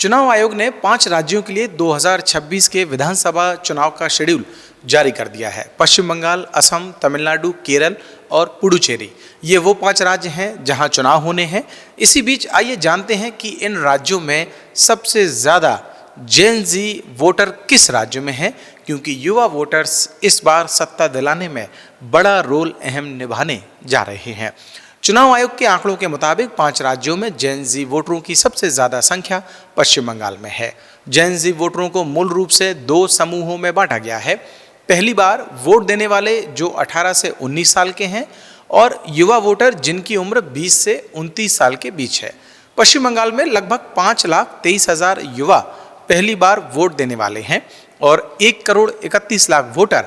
चुनाव आयोग ने 5 राज्यों के लिए 2026 के विधानसभा चुनाव का शेड्यूल जारी कर दिया है। पश्चिम बंगाल, असम, तमिलनाडु, केरल और पुडुचेरी, ये वो 5 राज्य हैं जहां चुनाव होने हैं। इसी बीच आइए जानते हैं कि इन राज्यों में सबसे ज़्यादा जेन जी वोटर किस राज्य में है, क्योंकि युवा वोटर्स इस बार सत्ता दिलाने में बड़ा रोल अहम निभाने जा रहे हैं। चुनाव आयोग के आंकड़ों के मुताबिक 5 राज्यों में जेन जी वोटरों की सबसे ज़्यादा संख्या पश्चिम बंगाल में है। जेन जी वोटरों को मूल रूप से 2 समूहों में बांटा गया है। पहली बार वोट देने वाले जो 18 से 19 साल के हैं और युवा वोटर जिनकी उम्र 20 से 29 साल के बीच है। पश्चिम बंगाल में लगभग 5,23,000 युवा पहली बार वोट देने वाले हैं और 1,31,00,000 वोटर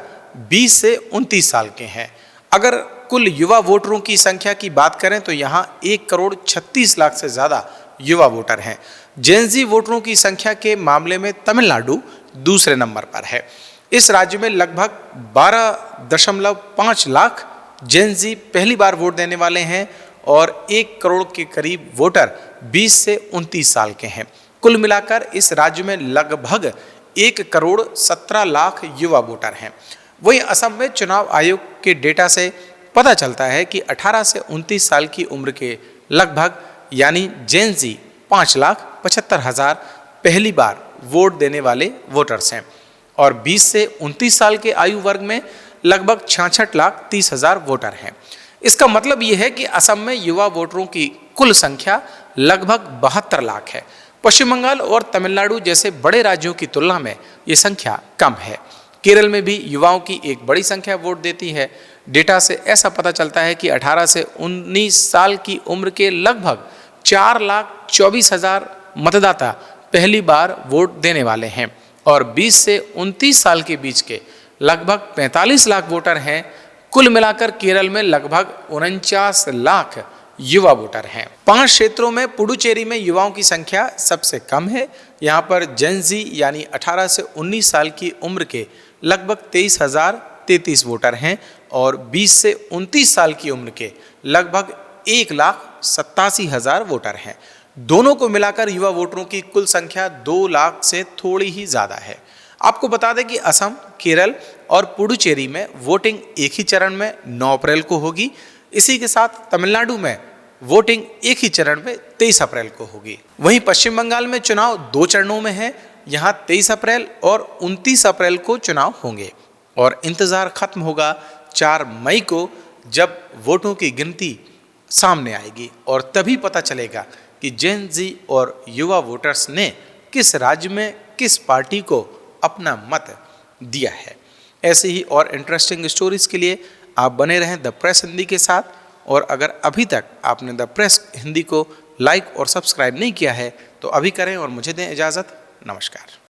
20 से 29 साल के हैं। अगर कुल युवा वोटरों की संख्या की बात करें तो यहाँ 1,36,00,000 से ज़्यादा युवा वोटर हैं। जेन जी वोटरों की संख्या के मामले में तमिलनाडु दूसरे नंबर पर है। इस राज्य में लगभग 12.5 लाख जेन जी पहली बार वोट देने वाले हैं और 1 करोड़ के करीब वोटर 20 से 29 साल के हैं। कुल मिलाकर इस राज्य में लगभग 1,17,00,000 युवा वोटर हैं। वहीं असम में चुनाव आयोग के डेटा से पता चलता है कि 18 से 29 साल की उम्र के लगभग यानी जेन जी 5,75,000 पहली बार वोट देने वाले वोटर्स हैं और 20 से 29 साल के आयु वर्ग में लगभग 66,30,000 वोटर हैं। इसका मतलब ये है कि असम में युवा वोटरों की कुल संख्या लगभग 72 लाख है। पश्चिम बंगाल और तमिलनाडु जैसे बड़े राज्यों की तुलना में ये संख्या कम है। केरल में भी युवाओं की एक बड़ी संख्या वोट देती है। डेटा से ऐसा पता चलता है कि 18 से 19 साल की उम्र के लगभग 4,24,000 मतदाता पहली बार वोट देने वाले हैं और 20 से 29 साल के बीच के लगभग 45 लाख वोटर हैं। कुल मिलाकर केरल में लगभग 49 लाख युवा वोटर हैं। 5 क्षेत्रों में पुडुचेरी में युवाओं की संख्या सबसे कम है। यहाँ पर जेन जी यानी 18 से 19 साल की उम्र के लगभग 23,033 वोटर हैं और 20 से 29 साल की उम्र के लगभग 1,87,000 वोटर हैं। दोनों को मिलाकर युवा वोटरों की कुल संख्या 2 लाख से थोड़ी ही ज़्यादा है। आपको बता दें कि असम, केरल और पुडुचेरी में वोटिंग एक ही चरण में 9 अप्रैल को होगी। इसी के साथ तमिलनाडु में वोटिंग एक ही चरण में 23 अप्रैल को होगी। वहीं पश्चिम बंगाल में चुनाव 2 चरणों में है। यहाँ 23 अप्रैल और 29 अप्रैल को चुनाव होंगे और इंतज़ार खत्म होगा 4 मई को, जब वोटों की गिनती सामने आएगी और तभी पता चलेगा कि जेन जी और युवा वोटर्स ने किस राज्य में किस पार्टी को अपना मत दिया है। ऐसे ही और इंटरेस्टिंग स्टोरीज के लिए आप बने रहें द प्रेस हिंदी के साथ। और अगर अभी तक आपने द प्रेस हिंदी को लाइक और सब्सक्राइब नहीं किया है तो अभी करें और मुझे दें इजाज़त। नमस्कार।